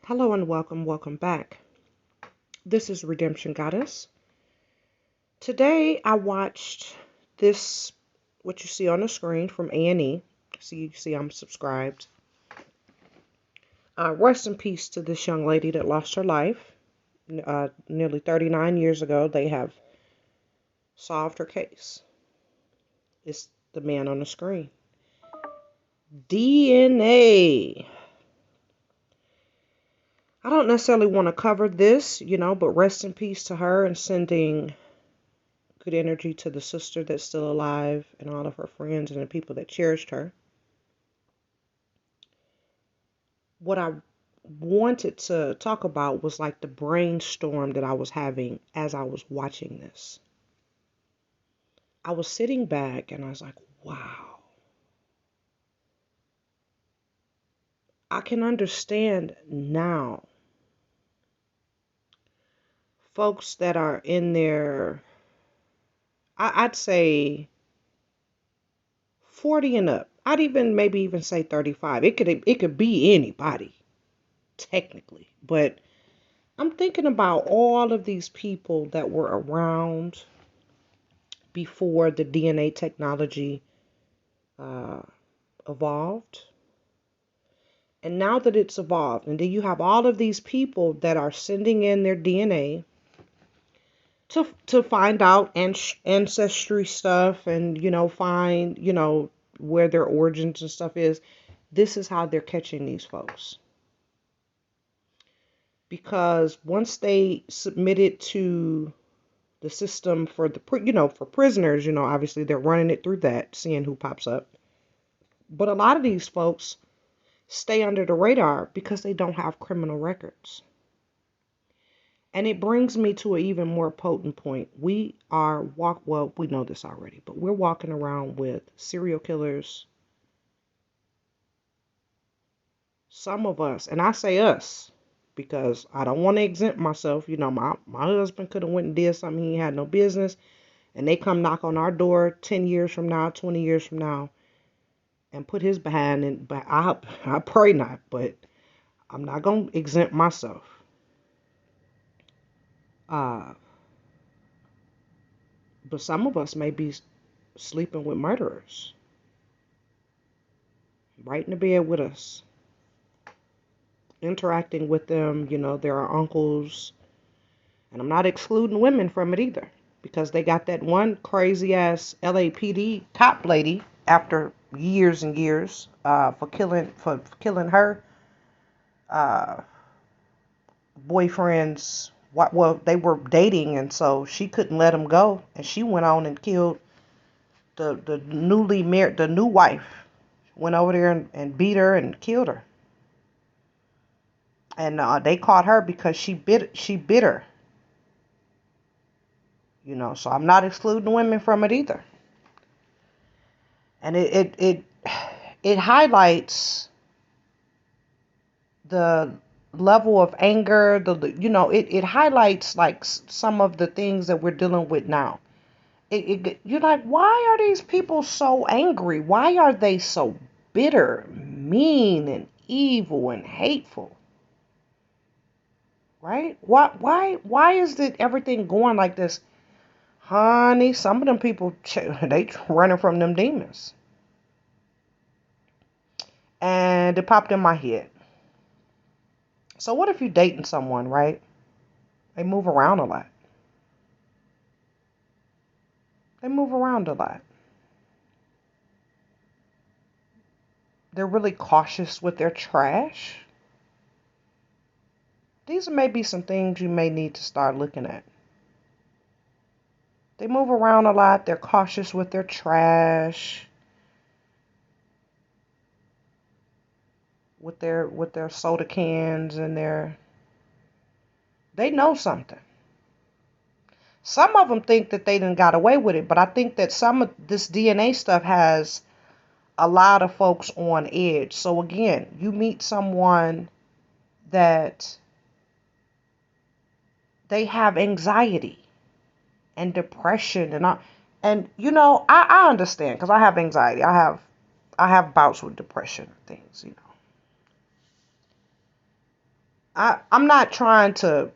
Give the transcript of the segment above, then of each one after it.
Hello and welcome back. This is Redemption Goddess. Today I watched this, what you see on the screen from A&E. So you see I'm subscribed. Rest in peace to this young lady that lost her life. Nearly 39 years ago, they have solved her case. It's the man on the screen. DNA. I don't necessarily want to cover this, but rest in peace to her and sending good energy to the sister that's still alive and all of her friends and the people that cherished her. What I wanted to talk about was like the brainstorm that I was having as I was watching this. I was sitting back and I was like, wow, I can understand now folks that are in their, I'd say 40 and up. I'd maybe even say 35. It could be anybody technically, but I'm thinking about all of these people that were around before the DNA technology uh, evolved. And now that it's evolved, and then you have all of these people that are sending in their DNA to find out ancestry stuff and, find, where their origins and stuff is. This is how they're catching these folks. Because once they submit it to the system for for prisoners, obviously they're running it through that, seeing who pops up. But a lot of these folks stay under the radar because they don't have criminal records. And it brings me to an even more potent point. We know this already, but we're walking around with serial killers. Some of us, and I say us, because I don't want to exempt myself. My husband could have went and did something he had no business, and they come knock on our door 10 years from now, 20 years from now, and put his behind in. But I pray not, but I'm not going to exempt myself. Uh, but some of us may be sleeping with murderers right in the bed with us, interacting with them. There are uncles, and I'm not excluding women from it either, because they got that one crazy ass LAPD cop lady after years and years for killing her uh, boyfriend's. Well, they were dating, and so she couldn't let him go, and she went on and killed the newly married, the new wife. Went over there and beat her and killed her. And they caught her because she bit her. So I'm not excluding women from it either. And it highlights the level of anger. It highlights like some of the things that we're dealing with now. You're like, why are these people so angry? Why are they so bitter, mean, and evil and hateful? Right? Why is it everything going like this? Honey, some of them people, they running from them demons. And it popped in my head. So what if you're dating someone, right? They move around a lot. They move around a lot. They're really cautious with their trash. These may be some things you may need to start looking at. They move around a lot. They're cautious with their trash. With their soda cans and they know something. Some of them think that they done got away with it, but I think that some of this DNA stuff has a lot of folks on edge. So again, you meet someone that they have anxiety and depression and I understand, because I have anxiety. I have bouts with depression and things. I'm not trying to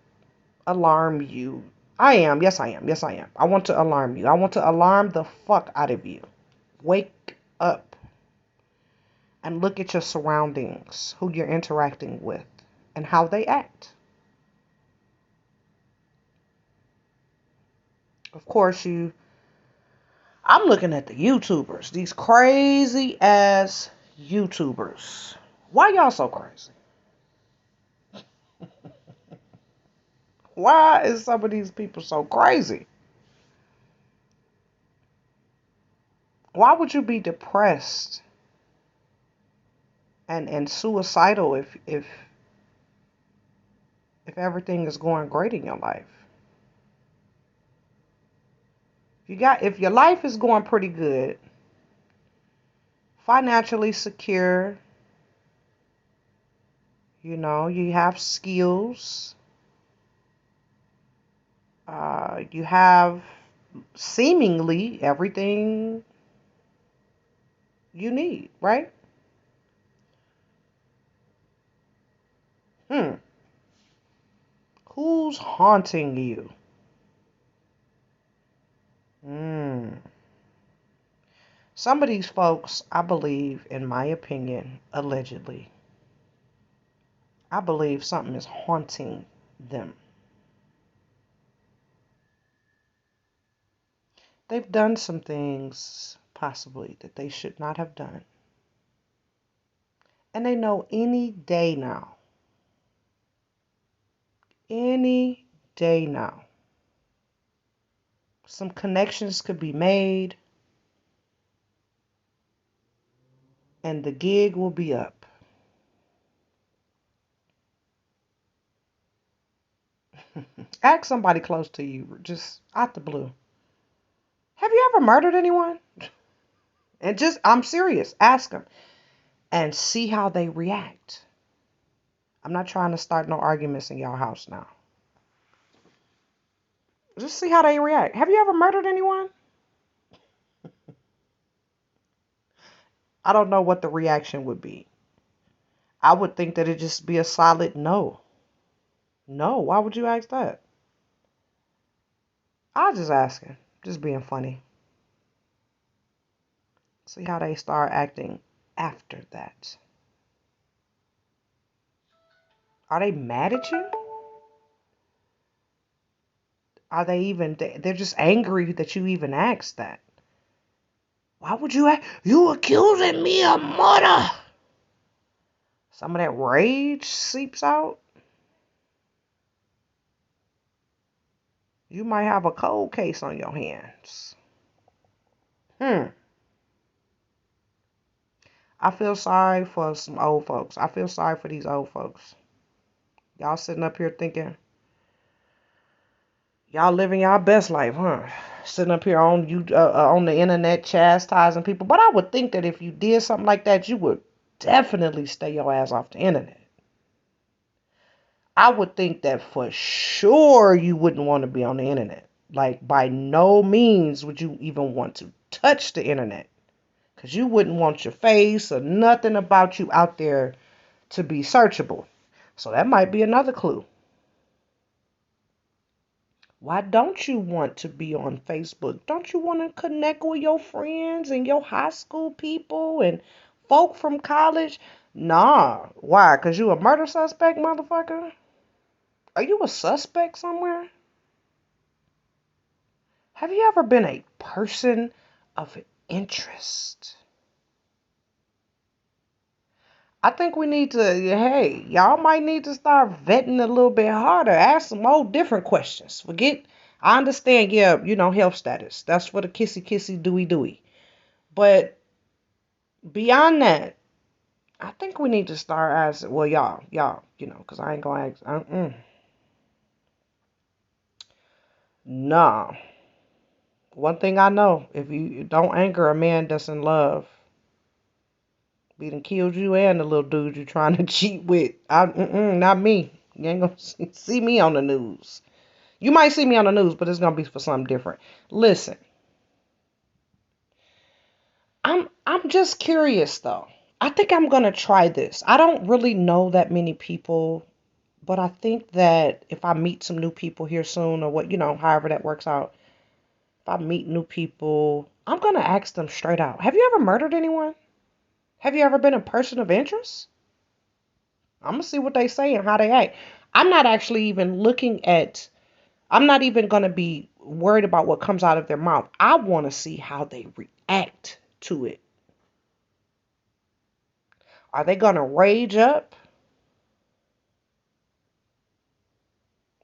alarm you. I am. Yes, I am. Yes, I am. I want to alarm you. I want to alarm the fuck out of you. Wake up and look at your surroundings, who you're interacting with, and how they act. Of course, I'm looking at the YouTubers, these crazy ass YouTubers. Why y'all so crazy? Why is some of these people so crazy? Why would you be depressed and suicidal if everything is going great in your life? If your life is going pretty good, financially secure, you have skills, you have seemingly everything you need, right? Hmm. Who's haunting you? Hmm. Some of these folks, I believe, in my opinion, allegedly, I believe something is haunting them. They've done some things, possibly, that they should not have done. And they know any day now, some connections could be made and the gig will be up. Ask somebody close to you, just out the blue. Have you ever murdered anyone? And I'm serious, ask them and see how they react. I'm not trying to start no arguments in your house now. Just see how they react. Have you ever murdered anyone? I don't know what the reaction would be. I would think that it'd just be a solid no. No, why would you ask that? I was just asking, just being funny. See how they start acting after that. Are they mad at you? Are they even, they're just angry that you even asked that. Why would you ask? You accusing me of murder? Some of that rage seeps out. You might have a cold case on your hands. I feel sorry for some old folks. I feel sorry for these old folks. Y'all sitting up here thinking y'all living y'all best life, huh? Sitting up here on the internet chastising people. But I would think that if you did something like that, you would definitely stay your ass off the internet. I would think that for sure you wouldn't want to be on the internet. Like, by no means would you even want to touch the internet. Because you wouldn't want your face or nothing about you out there to be searchable. So that might be another clue. Why don't you want to be on Facebook? Don't you want to connect with your friends and your high school people and folk from college? Nah. Why? Because you a murder suspect, motherfucker? Are you a suspect somewhere? Have you ever been a person of interest? I think we need to, hey, y'all might need to start vetting a little bit harder. Ask some more different questions. I understand, yeah, health status. That's for the kissy kissy dooey dooey. But beyond that, I think we need to start asking, well, y'all, because I ain't going to ask. Nah. One thing I know, if you don't anger a man that's in love, he done killed you and the little dude you trying to cheat with. Not me. You ain't gonna see me on the news. You might see me on the news, but it's gonna be for something different. Listen, I'm just curious though. I think I'm gonna try this. I don't really know that many people But I think that if I meet some new people here soon, or what, however that works out, if I meet new people, I'm going to ask them straight out. Have you ever murdered anyone? Have you ever been a person of interest? I'm going to see what they say and how they act. I'm not actually even I'm not even going to be worried about what comes out of their mouth. I want to see how they react to it. Are they going to rage up?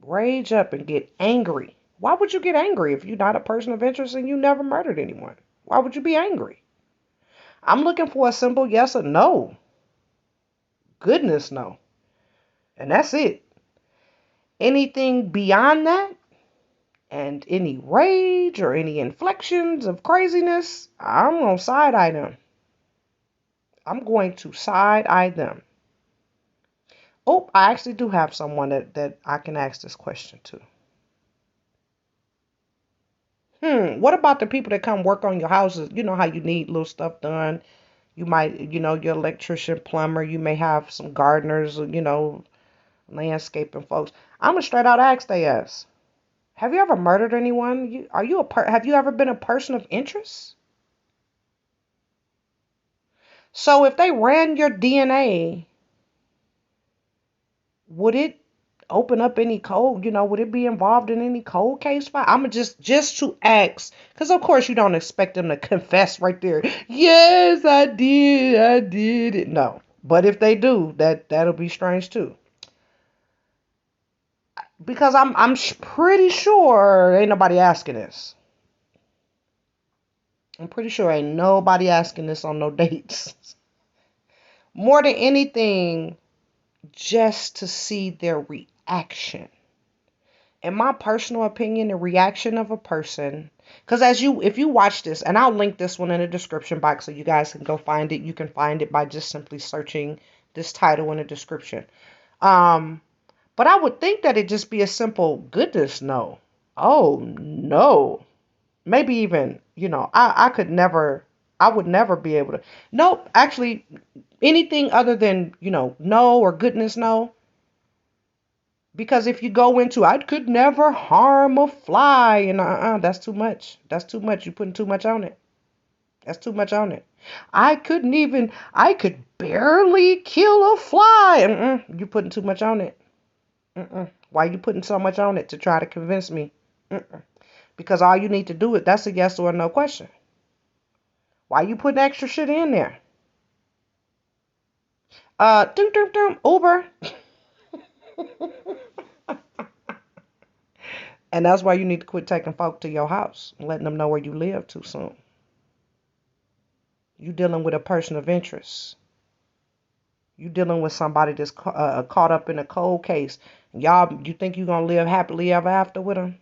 Rage up and get angry. Why would you get angry if you're not a person of interest and you never murdered anyone? Why would you be angry? I'm looking for a simple yes or no. Goodness, no. And that's it. Anything beyond that and any rage or any inflections of craziness, I'm going to side eye them. I'm going to side eye them. Oh, I actually do have someone that I can ask this question to. What about the people that come work on your houses? You know how you need little stuff done. You might, your electrician, plumber, you may have some gardeners, landscaping folks. I'm going to straight out ask they ass. Have you ever murdered anyone? Have you ever been a person of interest? So if they ran your DNA, would it open up any cold, would it be involved in any cold case file? I'm just to ask, because of course you don't expect them to confess right there. Yes, I did it. No, but if they do, that'll be strange too. Because I'm pretty sure ain't nobody asking this. I'm pretty sure ain't nobody asking this on no dates. More than anything, just to see their reaction. In my personal opinion, the reaction of a person, because if you watch this, and I'll link this one in the description box so you guys can go find it. You can find it by just simply searching this title in the description. But I would think that it'd just be a simple goodness no. Oh no. Maybe even, I would never be able to. Nope, actually anything other than, no or goodness no. Because if you go into, I could never harm a fly, and that's too much. That's too much. You're putting too much on it. That's too much on it. I could barely kill a fly. You're putting too much on it. Why are you putting so much on it to try to convince me? Because all you need to do is, that's a yes or no question. Why are you putting extra shit in there? Uber. And that's why you need to quit taking folk to your house and letting them know where you live too soon. You dealing with a person of interest. You dealing with somebody that's caught up in a cold case. You think you're going to live happily ever after with them?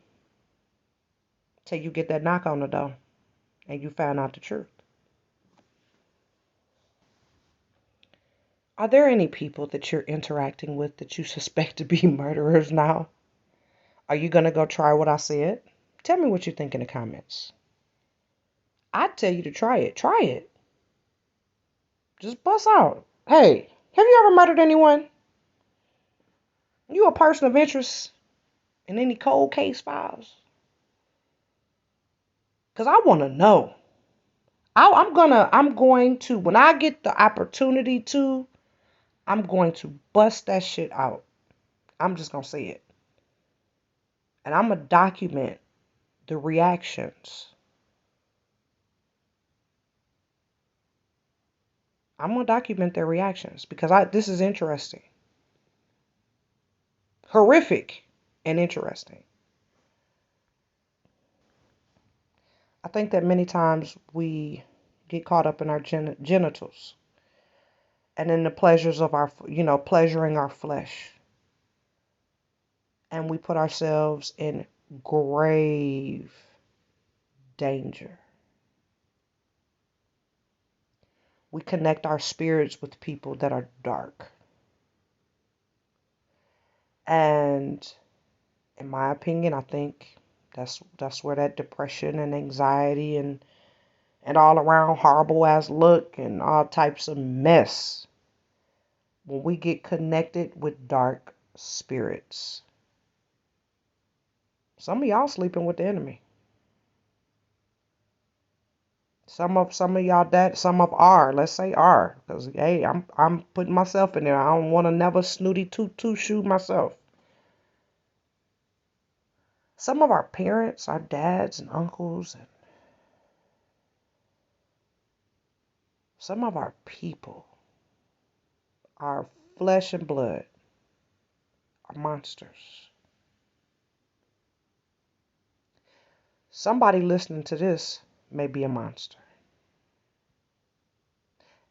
Till you get that knock on the door and you find out the truth. Are there any people that you're interacting with that you suspect to be murderers now? Are you going to go try what I said? Tell me what you think in the comments. I'd tell you to try it. Try it. Just bust out. Hey, have you ever murdered anyone? You a person of interest in any cold case files? Because I want to know. I'm going to, when I get the opportunity to, I'm going to bust that shit out. I'm just going to say it. And I'm going to document the reactions. I'm going to document their reactions because this is interesting. Horrific and interesting. I think that many times we get caught up in our genitals and in the pleasures of pleasuring our flesh. And we put ourselves in grave danger. We connect our spirits with people that are dark. And in my opinion, I think that's where that depression and anxiety and all around horrible ass look and all types of mess. When we get connected with dark spirits. Some of y'all sleeping with the enemy. Some of y'all that some of are, let's say are, because hey, I'm putting myself in there. I don't want to never snooty toot shoot myself. Some of our parents, our dads and uncles, and some of our people, our flesh and blood, are monsters. Somebody listening to this may be a monster.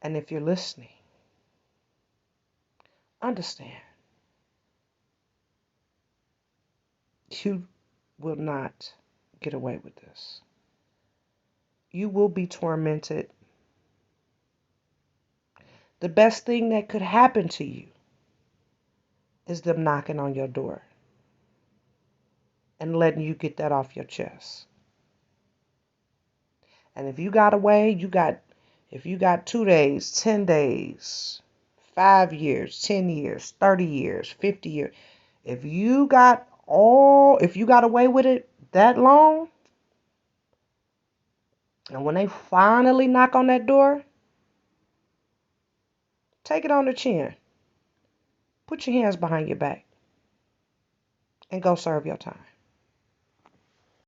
And if you're listening, understand you will not get away with this. You will be tormented. The best thing that could happen to you is them knocking on your door and letting you get that off your chest. And if you got away, if you got 2 days, 10 days, 5 years, 10 years, 30 years, 50 years, if you got away with it that long, and when they finally knock on that door, take it on the chin. Put your hands behind your back and go serve your time.